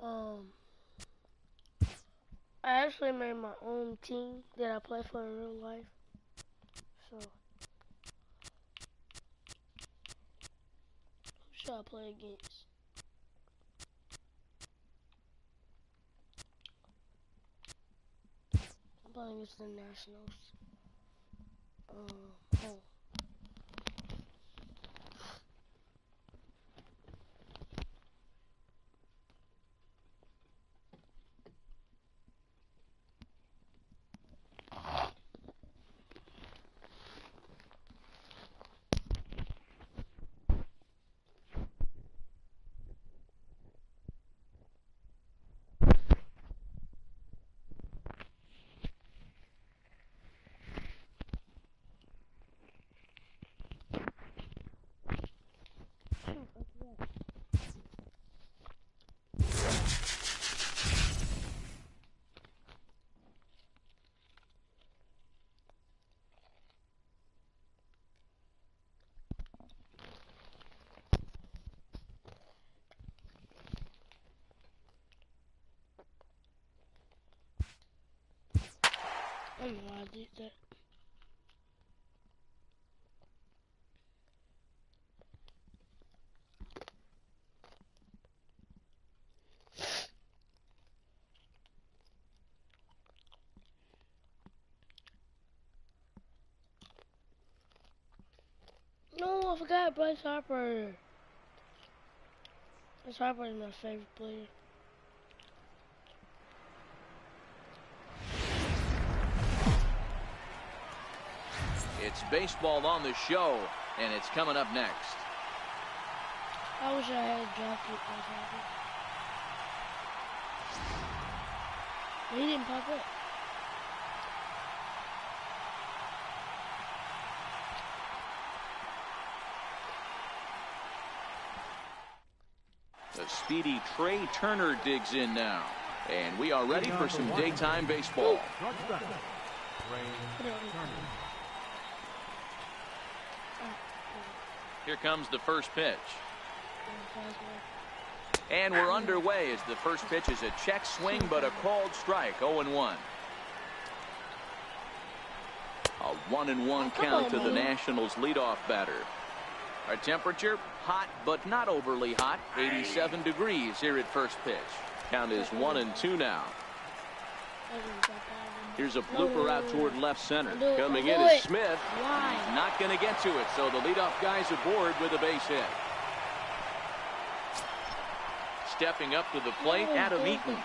Um, I actually made my own team that I play for in real life. So, who should I play against? I'm playing against the Nationals. Oh. I don't know why I did that. No, I forgot Bryce Harper. Bryce Harper is my favorite player. It's baseball on the show, and it's coming up next. I wish I had drafted Bryce Harper. But he didn't pop up. The speedy Trey Turner digs in now. And we are ready for some daytime baseball. Here comes the first pitch. And we're underway as the first pitch is a check swing, but a called strike, 0-1. A 1-1 count to the Nationals leadoff batter. Our temperature, hot but not overly hot, 87 degrees here at first pitch. Count is 1-2 now. Here's a blooper out toward left center. Coming in is Smith. He's not going to get to it, so the leadoff guy's aboard with a base hit. Stepping up to the plate, Adam Eaton. Number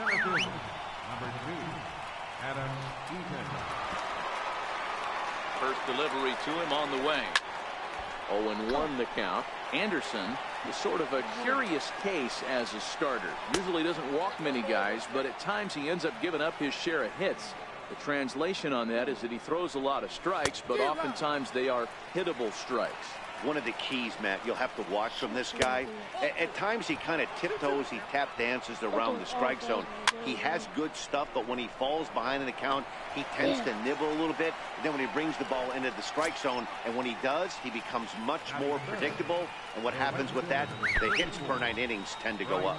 2, Adam Eaton. First delivery to him on the way. 0-1 the count. Anderson is sort of a curious case as a starter. Usually doesn't walk many guys, but at times he ends up giving up his share of hits. The translation on that is that he throws a lot of strikes, but oftentimes they are hittable strikes. One of the keys, Matt, you'll have to watch from this guy. At times he kind of tiptoes, he tap dances around the strike zone. He has good stuff, but when he falls behind an account, he tends to nibble a little bit. And then when he brings the ball into the strike zone, and when he does, he becomes much more predictable. And what happens with that? The hits per 9 innings tend to go up.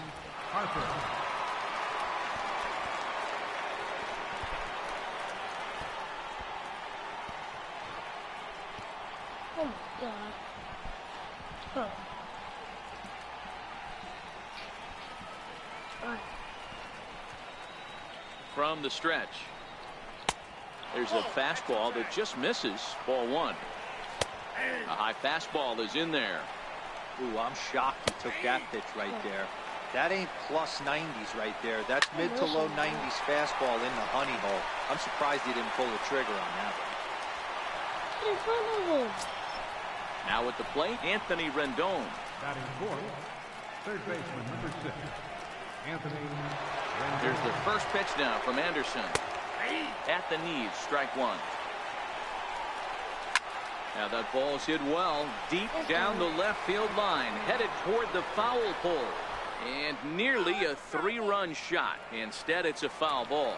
Oh my God. Huh. From the stretch. There's a fastball that just misses. Ball 1. A high fastball is in there. Ooh, I'm shocked he took that pitch right there. That ain't plus 90s right there. That's mid to low 90s fastball in the honey hole. I'm surprised he didn't pull the trigger on that one. In front of him. Now at the plate, Anthony Rendon. Batting fourth, third baseman, number 6, Anthony Rendon. Here's the first pitch now from Anderson. At the knees, strike 1. Now that ball's hit well, deep down the left field line, headed toward the foul pole. And nearly a 3-run shot. Instead, it's a foul ball.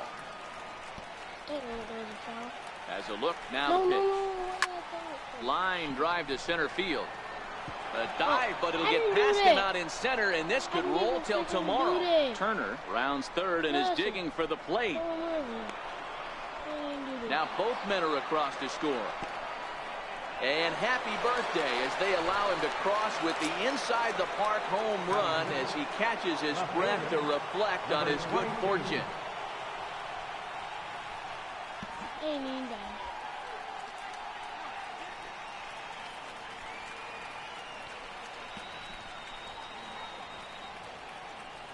As a look now, the pitch. Line drive to center field. A dive, but it'll get past him out in center, and this could roll till tomorrow. Turner rounds third and is digging for the plate. Now both men are across to score. And happy birthday as they allow him to cross with the inside the park home run as he catches his breath to reflect on his good fortune.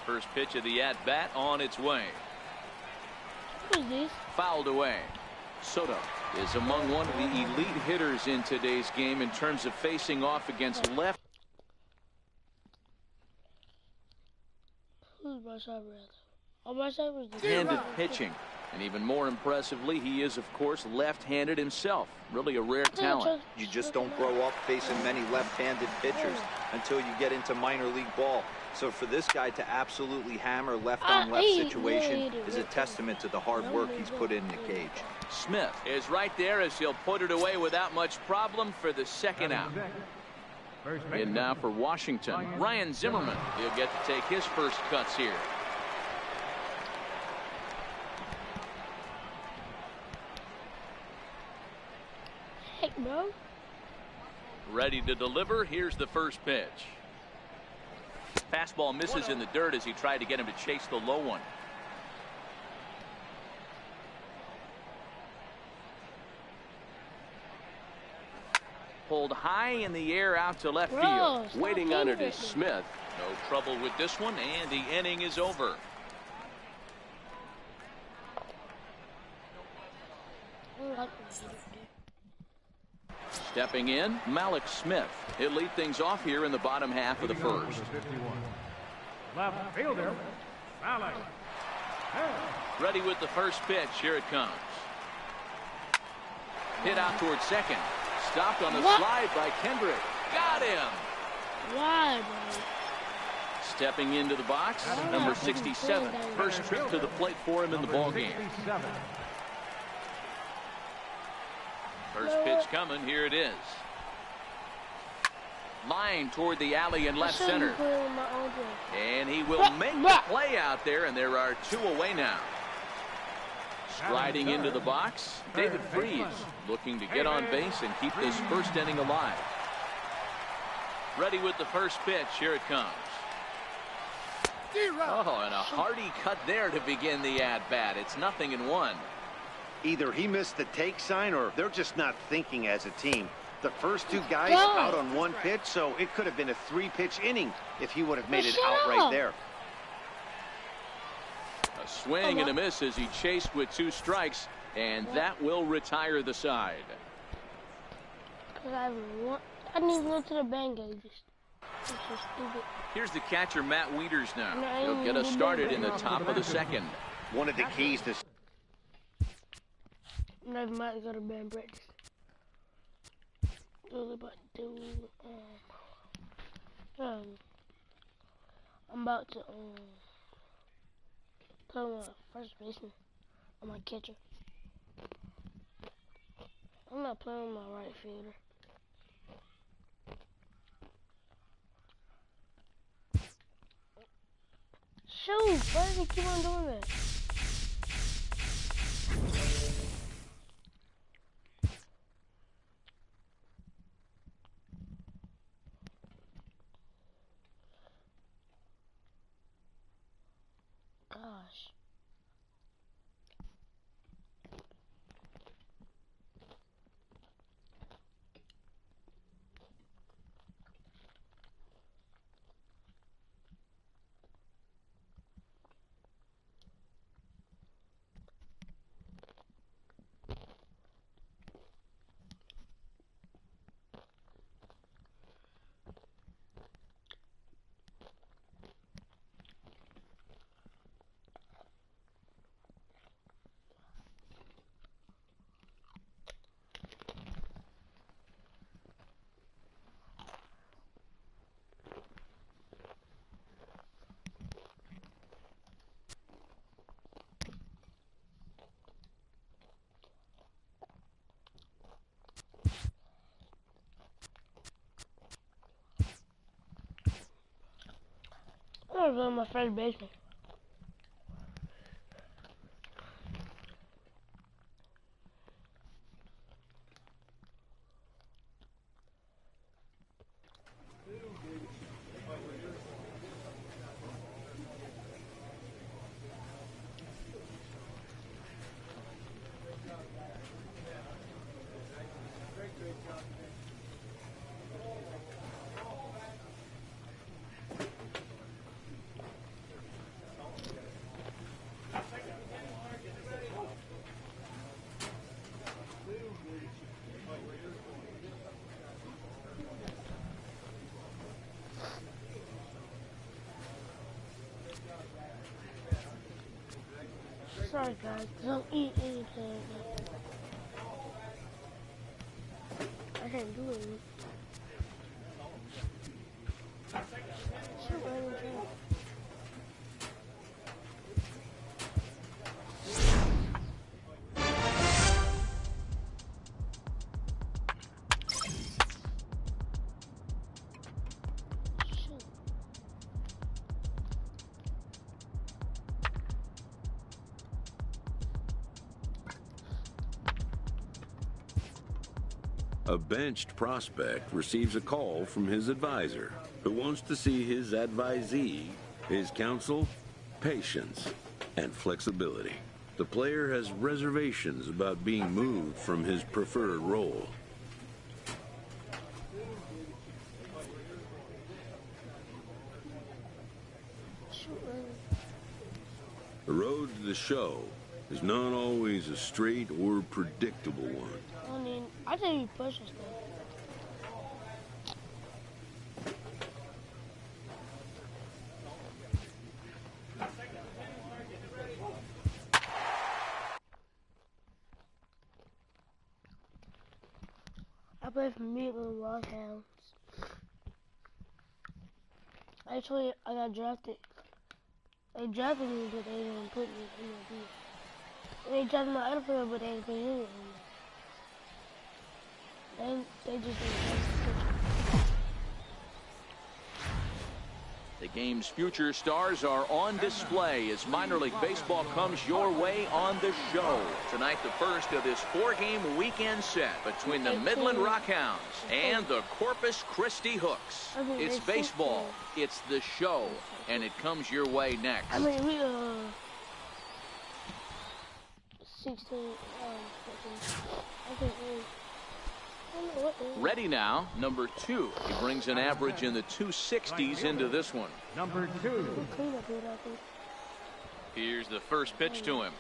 First pitch of the at-bat on its way. What is this? Fouled away. Soto is among one of the elite hitters in today's game in terms of facing off against left. Who's Bryce Harper? Oh, Bryce Harper. Handed pitching. And even more impressively, he is, of course, left-handed himself. Really a rare talent. You just don't grow up facing many left-handed pitchers until you get into minor league ball. So for this guy to absolutely hammer left-on-left situation is a testament to the hard work he's put in the cage. Smith is right there as he'll put it away without much problem for the second out. And now for Washington, Ryan Zimmerman. He'll get to take his first cuts here. Heck, bro. Ready to deliver. Here's the first pitch. Fastball misses in the dirt as he tried to get him to chase the low one. Pulled high in the air out to left field. Waiting on it is Smith. No trouble with this one, and the inning is over. Stepping in, Malik Smith. He'll lead things off here in the bottom half of the first. Left fielder, Malik. Ready with the first pitch. Here it comes. Hit out towards second. Stopped on the slide by Kendrick. Got him. Why, bro? Stepping into the box, number 67. First trip to the plate for him in the ballgame. First pitch coming. Here it is. Line toward the alley in left center. And he will make the play out there, and there are two away now. Striding into the box, David Freese looking to get on base and keep this first inning alive. Ready with the first pitch. Here it comes. Oh, and a hearty cut there to begin the at-bat. It's 0-1. Either he missed the take sign or they're just not thinking as a team. The first two guys out on one pitch, so it could have been a three-pitch inning if he would have made it out right there. A swing and a miss as he chased with two strikes, and that will retire the side. I need to go to the bank. It's so stupid. Here's the catcher, Matt Wieters now. He'll get us started in the top of the second. One of the keys to... I might go to band practice. I'm about to play my first baseman on my catcher. I'm not playing with my right fielder. Shoot, why does he keep on doing that? Gosh. I was on my first baseman. Sorry guys, I don't eat anything. I can't do it. Shoot, I didn't try. A benched prospect receives a call from his advisor, who wants to see his advisee, his counsel, patience, and flexibility. The player has reservations about being moved from his preferred role. The road to the show is not always a straight or predictable one. I think he pushes stuff. I play for Midland Rockhounds. Actually, I got drafted. They drafted me, but they didn't put me in the team. They drafted my other player, but they didn't put him in. They just The game's future stars are on display as minor league baseball comes your way on the show. Tonight, the first of this 4-game weekend set between the Midland Rockhounds and the Corpus Christi Hooks. It's baseball, it's the show, and it comes your way next. I mean, we 16, 14, I think ready now, number 2. He brings an average in the 260s into this one. Number 2. Here's the first pitch to him.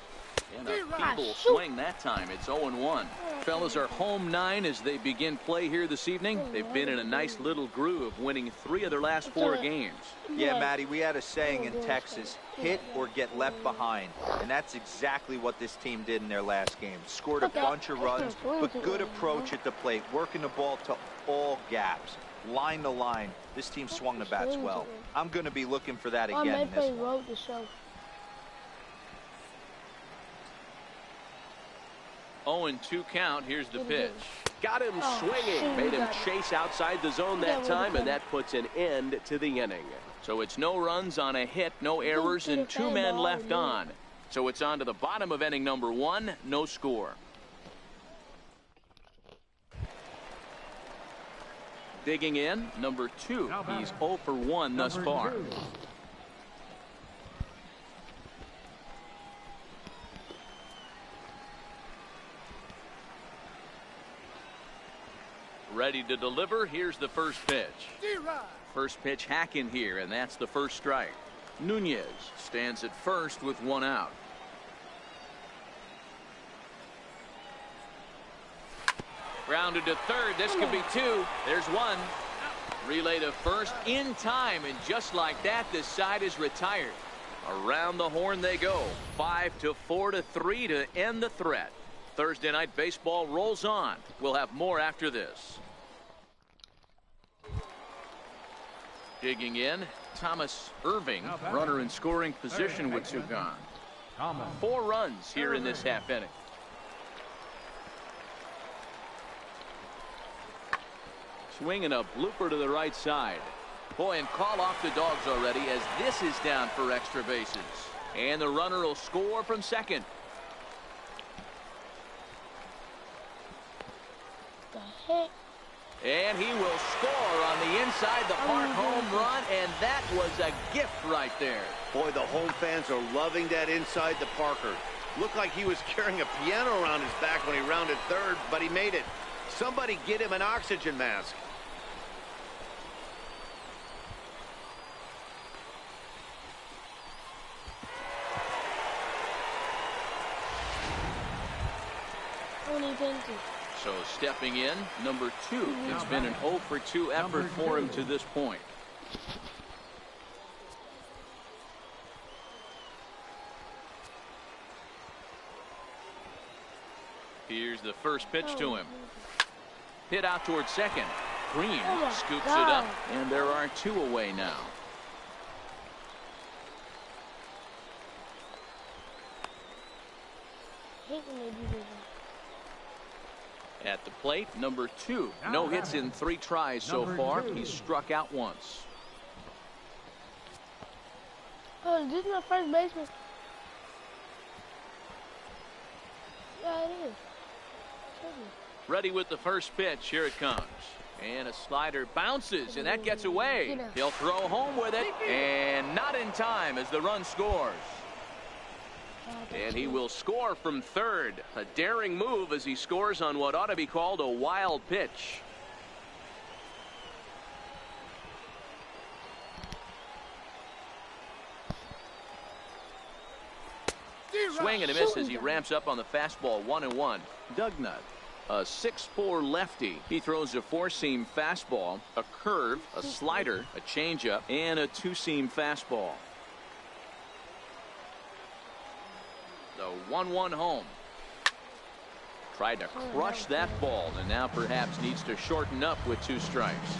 And a feeble swing that time. It's 0-1. Fellas are home 9 as they begin play here this evening. They've been in a nice little groove, winning 3 of their last 4 games. Yeah, Matty, we had a saying in Texas, hit or get left behind. And that's exactly what this team did in their last game. Scored a bunch of runs, but good approach at the plate, working the ball to all gaps. Line to line, this team swung the bats well. I'm going to be looking for that again in this one. 0-2 count. Here's the pitch. Got him swinging. Made him chase outside the zone that time, and that puts an end to the inning. So it's no runs on a hit, no errors, and 2 men left on. So it's on to the bottom of inning number 1, no score. Digging in, number 2. He's 0 for 1 thus far. Ready to deliver. Here's the first pitch. First pitch hacking here, and that's the first strike. Nunez stands at first with 1 out. Grounded to third. This could be 2. There's 1. Relay to first in time, and just like that, this side is retired. Around the horn they go. 5-4-3 to end the threat. Thursday night baseball rolls on. We'll have more after this. Digging in, Thomas Irving, runner in scoring position with 2 gone. 4 runs here in this half inning. Swinging a blooper to the right side. Boy, and call off the dogs already as this is down for extra bases. And the runner will score from second. The heck? And he will score on the inside the park home run, and that was a gift right there. Boy, the home fans are loving that inside the Parker. Looked like he was carrying a piano around his back when he rounded third, but he made it. Somebody get him an oxygen mask. So stepping in, number 2. It's been an 0 for 2 effort for him to this point. Here's the first pitch to him. Hit out towards second. Green scoops it up, and there are 2 away now. At the plate, number 2. No hits in 3 tries so far. He's struck out once. Oh, this is my first baseman. Yeah, it is. Ready with the first pitch. Here it comes. And a slider bounces, and that gets away. He'll throw home with it, and not in time as the run scores. And he will score from third. A daring move as he scores on what ought to be called a wild pitch. Swing and a miss as he ramps up on the fastball. 1-1. Dugnut, a 6'4" lefty. He throws a 4-seam fastball, a curve, a slider, a changeup, and a 2-seam fastball. The 1-1 home. Tried to crush that ball, and now perhaps needs to shorten up with 2 strikes.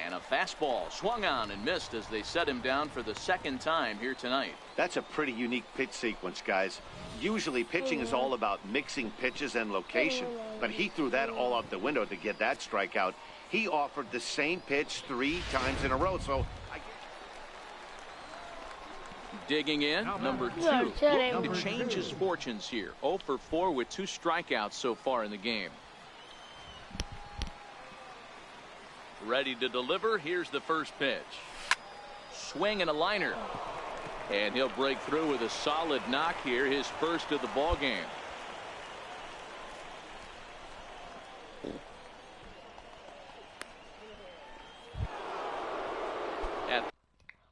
And a fastball swung on and missed as they set him down for the 2nd time here tonight. That's a pretty unique pitch sequence, guys. Usually pitching is all about mixing pitches and location, but he threw that all out the window to get that strikeout. He offered the same pitch 3 times in a row, so digging in, number 2, looking to change his fortunes here. 0 for 4 with 2 strikeouts so far in the game. Ready to deliver. Here's the first pitch. Swing and a liner. And he'll break through with a solid knock here, his first of the ball game.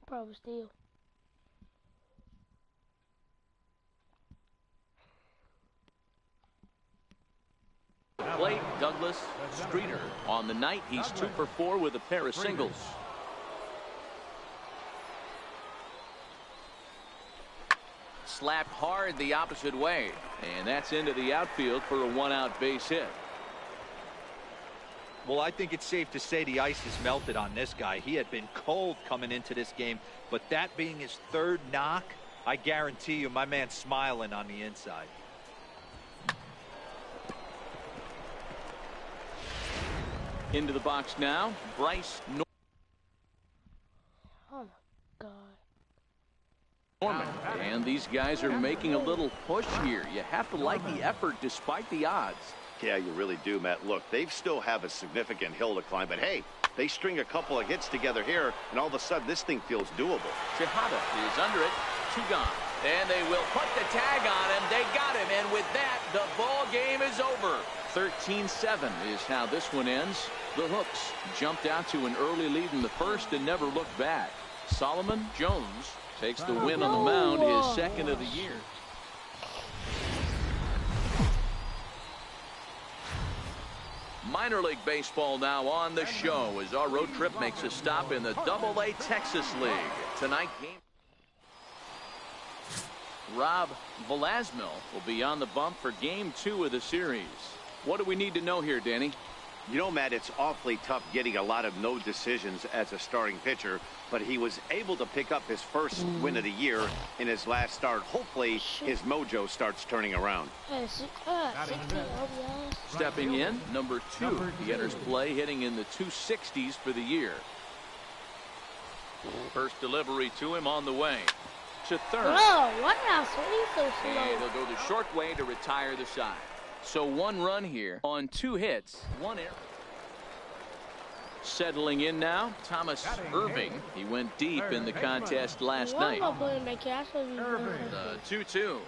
Probably steal. Plate, Douglas Streeter. On the night, he's 2 for 4 with a pair of singles. Slapped hard the opposite way, and that's into the outfield for a 1-out base hit. Well, I think it's safe to say the ice has melted on this guy. He had been cold coming into this game, but that being his 3rd knock, I guarantee you my man's smiling on the inside. Into the box now, Bryce Oh my God. Norman. And these guys are making a little push here. You have to like the effort despite the odds. yeah, you really do, Matt. Look, they still have a significant hill to climb, but hey, they string a couple of hits together here, and all of a sudden this thing feels doable. Tejada is under it. 2 gone. And they will put the tag on him. They got him, and with that, the ball game is over. 13-7 is how this one ends. The Hooks jumped out to an early lead in the first and never looked back. Solomon Jones takes the win on the mound, his 2nd of the year. Minor League Baseball now on the show as our road trip makes a stop in the AA Texas League. Tonight, game. Rob Velasmil will be on the bump for Game 2 of the series. What do we need to know here, Danny? You know, Matt, it's awfully tough getting a lot of no decisions as a starting pitcher, but he was able to pick up his first win of the year in his last start. Hopefully, his mojo starts turning around. Stepping in, number 2. He enters play hitting in the 260s for the year. First delivery to him on the way. To third. Oh, what else? He's so slow. And he'll go the short way to retire the side. So 1 run here on 2 hits, 1 error. Settling in now, Thomas Irving. He went deep in the contest last night. The 2-2.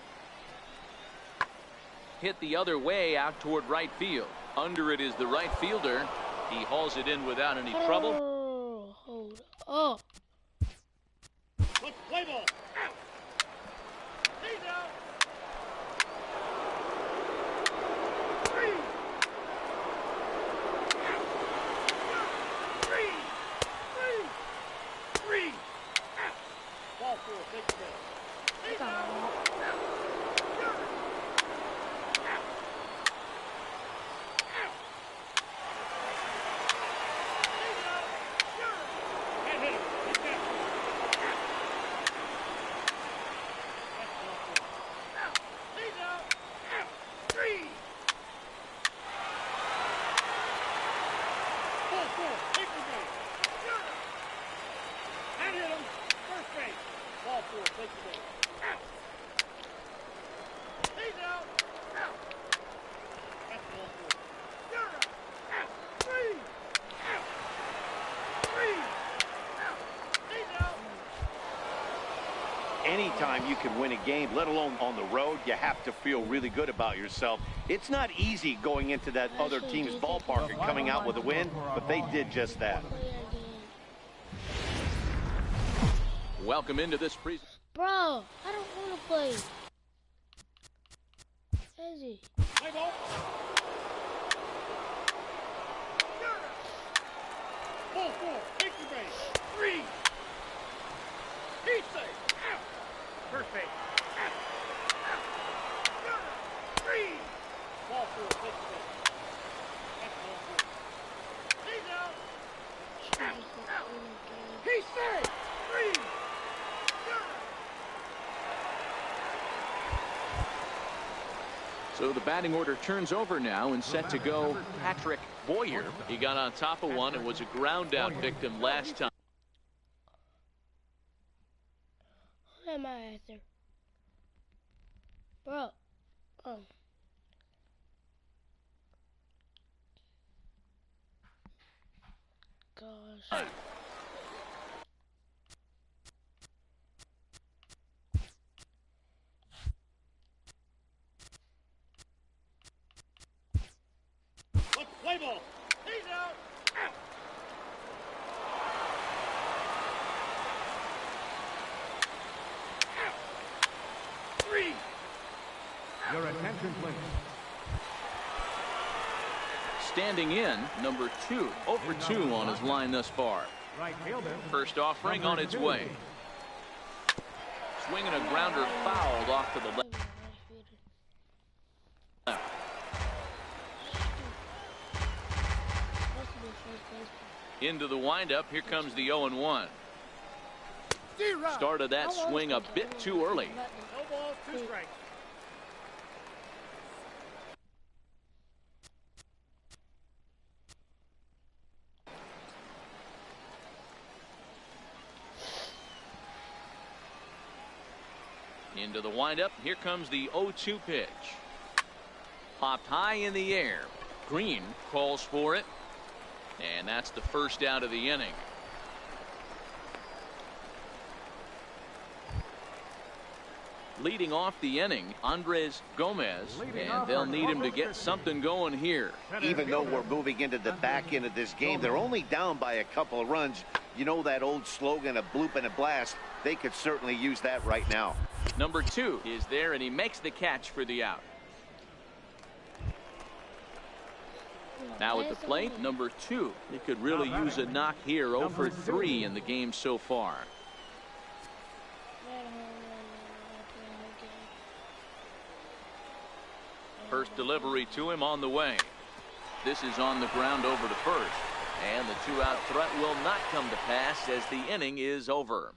Hit the other way out toward right field. Under it is the right fielder. He hauls it in without any trouble. Oh, hold up. Play ball. Out. He's out. 3. Out. 3. 3. Out. Ball 4. Take the ball. He's out. Anytime you can win a game, let alone on the road, you have to feel really good about yourself. It's not easy going into that other team's ballpark and coming out with a win, but they did just that. Welcome into this presentation. Bro, I don't want to play. Easy. Play ball. 4. Take the base. 3. He's safe. Out. First base. Out. 3. Ball 4. Take the base. That's ball 4. He's out. Out. He's safe. 3. So the batting order turns over now and set to go Patrick Boyer. He got on top of one and was a ground out victim last time. Who am I after? Bro. Oh. Gosh. Let's play ball. He's out. Out. 3. Your attention, please. Standing in, number 2. 0 for 2 on his line thus far. Right fielder. First offering on its way. Swinging a grounder fouled off to the left. Into the windup. Here comes the 0-1. Started that swing a bit too early. No balls, 2 strikes. Into the windup. Here comes the 0-2 pitch. Popped high in the air. Green calls for it. And that's the first out of the inning. Leading off the inning, Andres Gomez, and they'll need him to get something going here. Even though we're moving into the back end of this game, they're only down by a couple of runs. You know that old slogan, a bloop and a blast? They could certainly use that right now. Number 2 is there, and he makes the catch for the out. Now at the plate, number 2. He could really use a knock here. 0 for 3 in the game so far. First delivery to him on the way. This is on the ground over to first. And the two-out threat will not come to pass as the inning is over.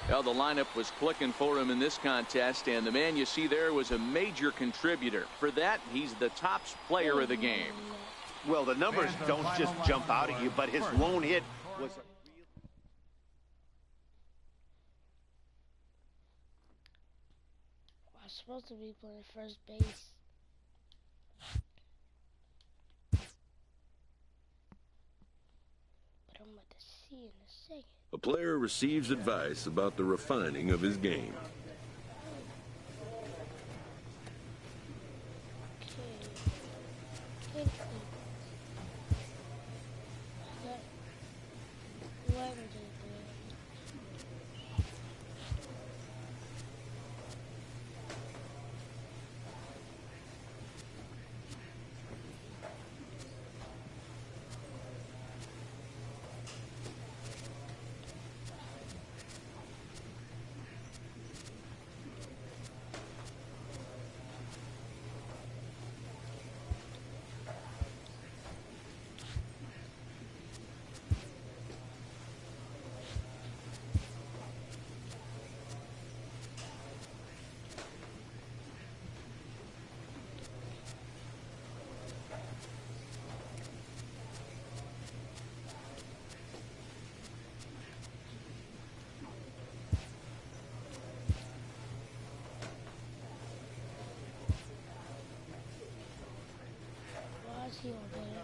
Well, the lineup was clicking for him in this contest, and the man you see there was a major contributor. For that, he's the top player of the game. Well, the numbers don't just jump out at you, but his lone hit was... I'm supposed to be playing first base. But I'm about to see in a second. A player receives advice about the refining of his game. Okay. Why is he over there?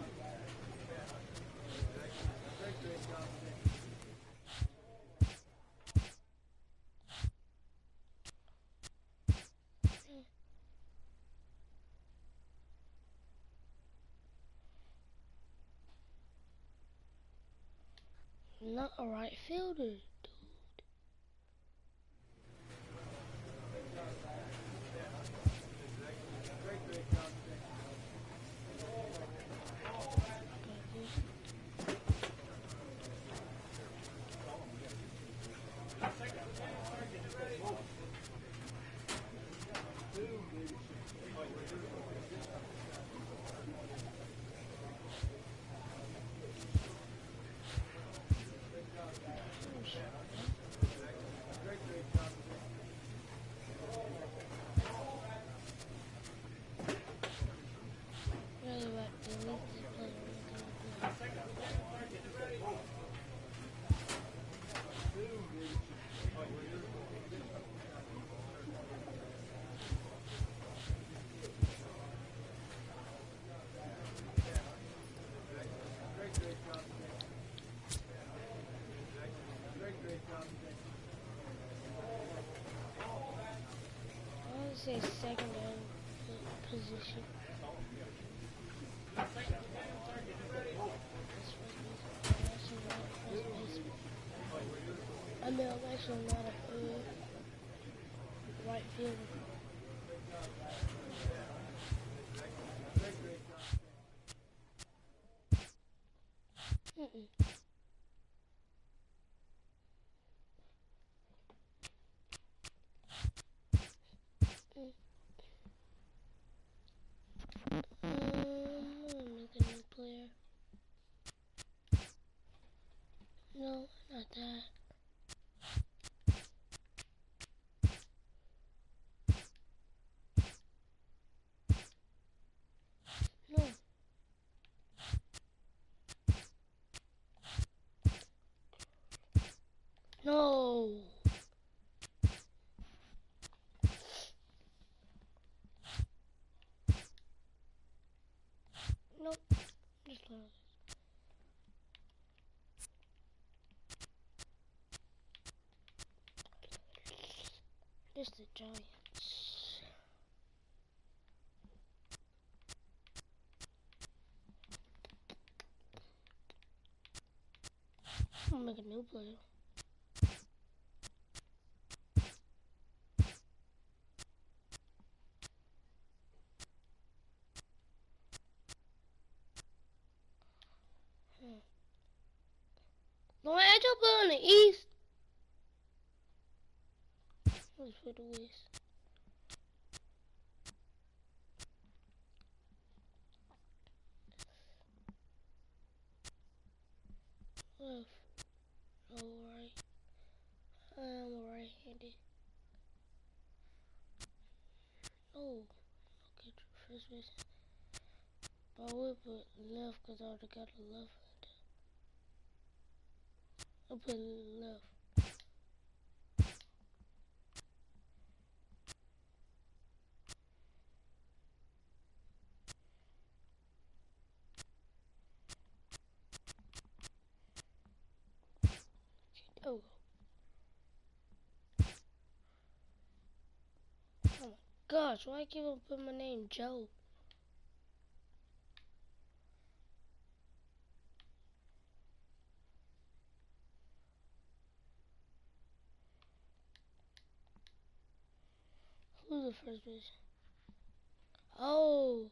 Not a right fielder, dude. Say secondary position. I mean, I'm actually not a right fielder. Make a new player. No, not that. No. No. Nope. Just one of those. Just the Giants. I'm gonna make a new player. you play on the East? Let's put the West. Left. No, right. I'm right-handed. No. Okay, first base. I would put left because I already got a left hand. I'll put left. There we go. Oh my gosh, why I keep on putting my name Joe? Who's the first base? Oh.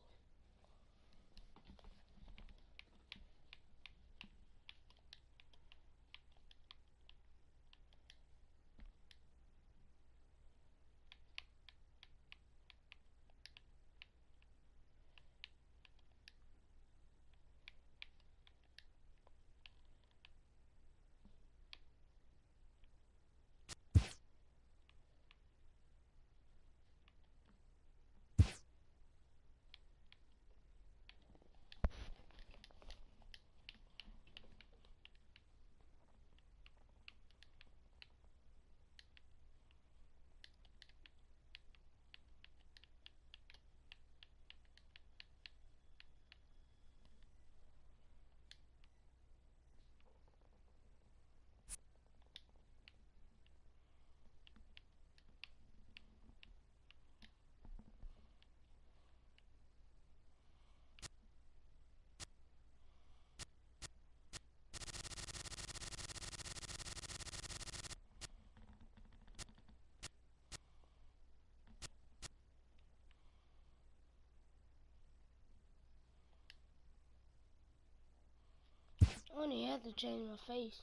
I only have to change my face.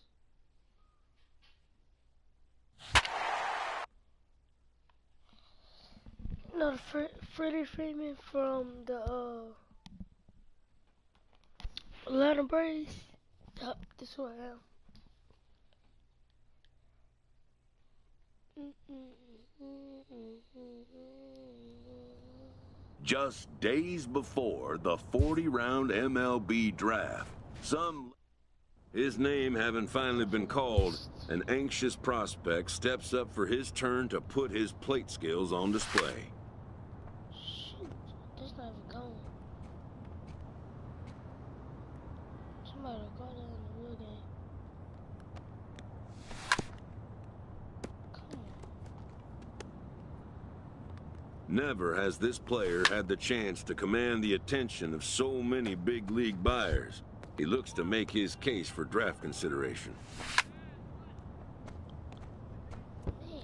No, Freddie Freeman from the Atlanta Braves. Yup, this is who I am. Just days before the 40-round MLB draft, his name having finally been called, an anxious prospect steps up for his turn to put his plate skills on display. Shoot, that's not even going. Somebody call that in the real game. Come on. Never has this player had the chance to command the attention of so many big league buyers. He looks to make his case for draft consideration. Man.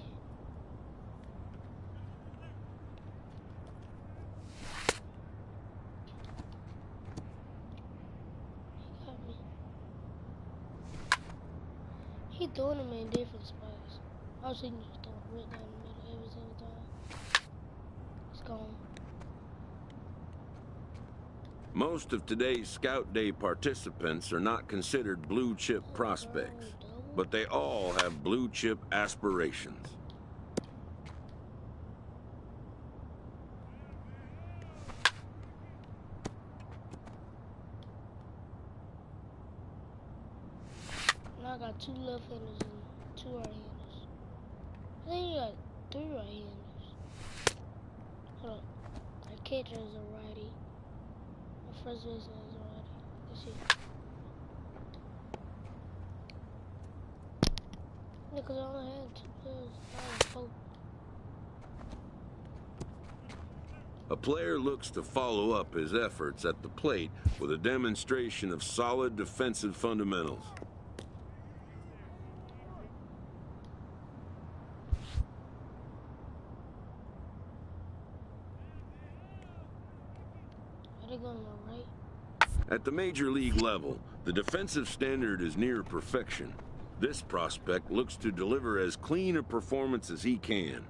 He got me. He throwing them in different spots. I was thinking just throwing right down the middle every single time. It's gone. Most of today's Scout Day participants are not considered blue chip prospects, but they all have blue chip aspirations. Now I got 2 left-handers and 2 right-handers. I think you got 3 right-handers. Hold up. My catcher is a righty. My first baseman is a righty. Let's see. Yeah, because I only had 2 players. I had 4. A player looks to follow up his efforts at the plate with a demonstration of solid defensive fundamentals. Are they going to the right? At the major league level, the defensive standard is near perfection. This prospect looks to deliver as clean a performance as he can.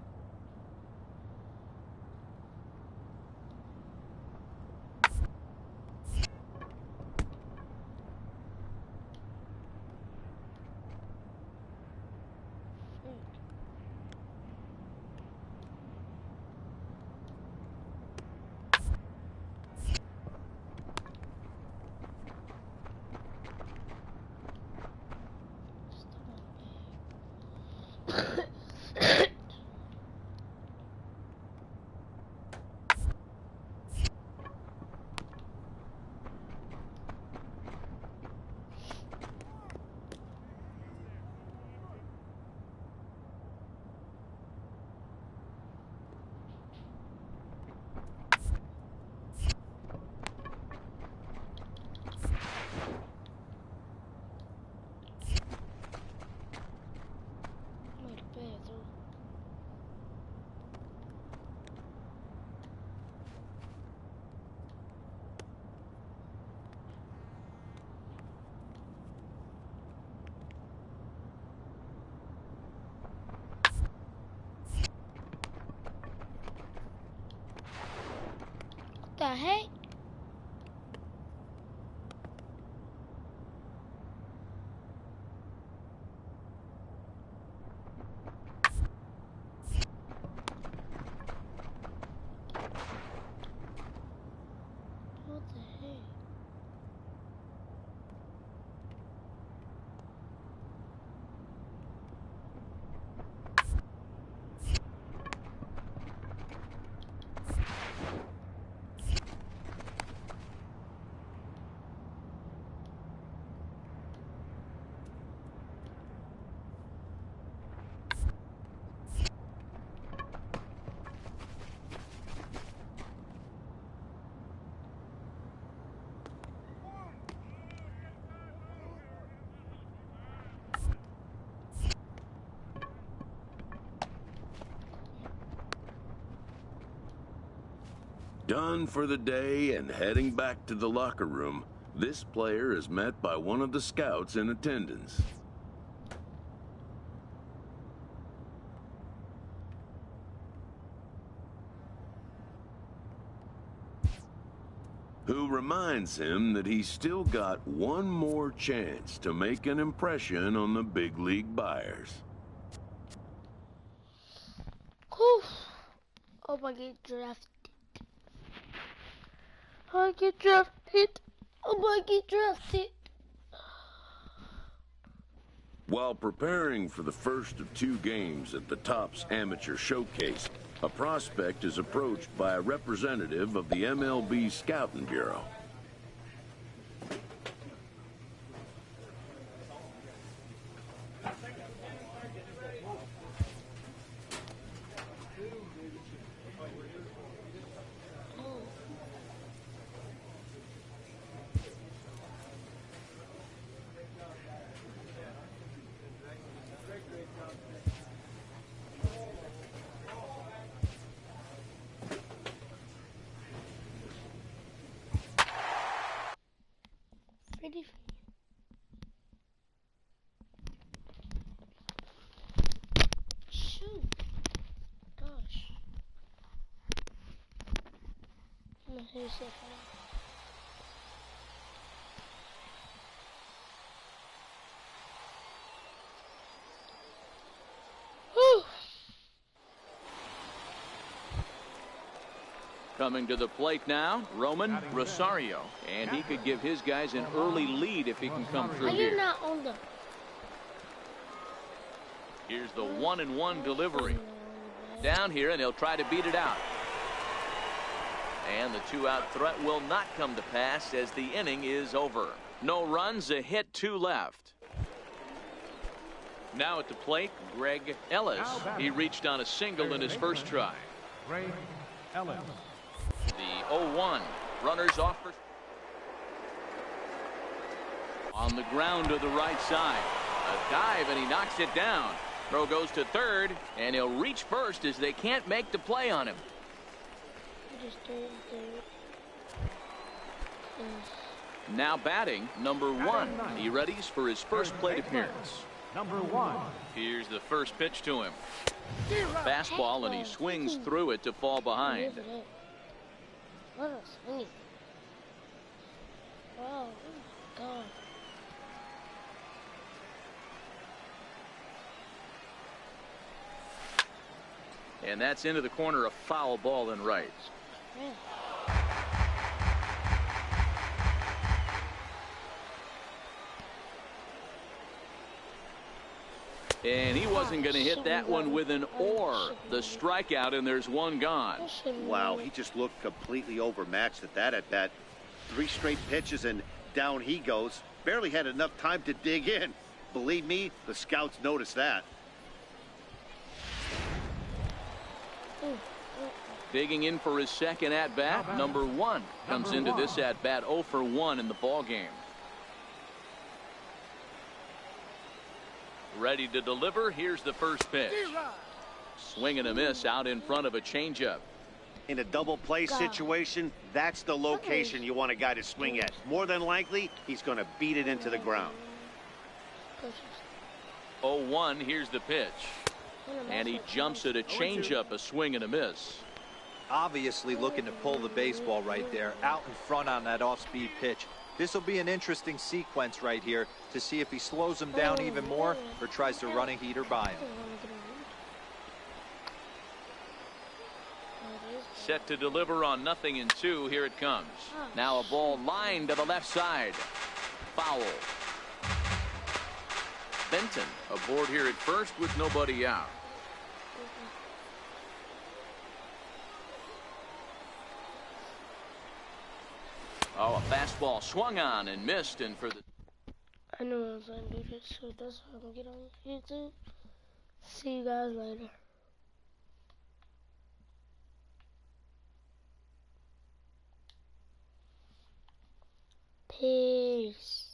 What the heck? What the heck? Done for the day and heading back to the locker room, this player is met by one of the scouts in attendance. Who reminds him that he's still got one more chance to make an impression on the big league buyers. Whew. Oh, I get drafted. I get drafted. Oh, I get drafted. While preparing for the first of 2 games at the Topps Amateur Showcase, a prospect is approached by a representative of the MLB Scouting Bureau. Ready? Shoot. Gosh. I'm gonna say something. Whew. Coming to the plate now, Roman Rosario. And he could give his guys an early lead if he can come through Are you here. not on the... Here's the 1-1 delivery. Down here, and he'll try to beat it out. And the 2-out threat will not come to pass as the inning is over. No runs, a hit, 2 left. Now at the plate, Greg Ellis. He reached on a single in his first try. Greg Ellis. The 0-1. Runners off for... On the ground to the right side. A dive, and he knocks it down. Throw goes to third, and he'll reach first as they can't make the play on him. Now batting, number 1. He readies for his first plate appearance. number 1. Here's the first pitch to him. D-Rod. Fastball, and he swings through it to fall behind. Give it up. What a swing. Wow, oh my God. And that's into the corner, a foul ball in right. Yeah. And he wasn't going to hit that one with an or. The strikeout, and there's one gone. Wow, he just looked completely overmatched at that at-bat. 3 straight pitches, and down he goes. Barely had enough time to dig in. Believe me, the scouts noticed that. Digging in for his second at-bat, number 1 comes into this at-bat 0 for 1 in the ball game. Ready to deliver. Here's the first pitch. Swing and a miss out in front of a changeup. In a double play situation, that's the location you want a guy to swing at. More than likely, he's going to beat it into the ground. 0-1. Here's the pitch. And he jumps at a changeup, a swing and a miss. Obviously looking to pull the baseball right there, out in front on that off-speed pitch. This will be an interesting sequence right here to see if he slows him down even more or tries to run a heater by him. Set to deliver on 0-2. Here it comes. Now a ball lined to the left side. Foul. Benton aboard here at first with nobody out. Oh, a fastball swung on and missed, and for the... I knew I was going to do this, so that's why I'm going to get on YouTube. See you guys later. Peace.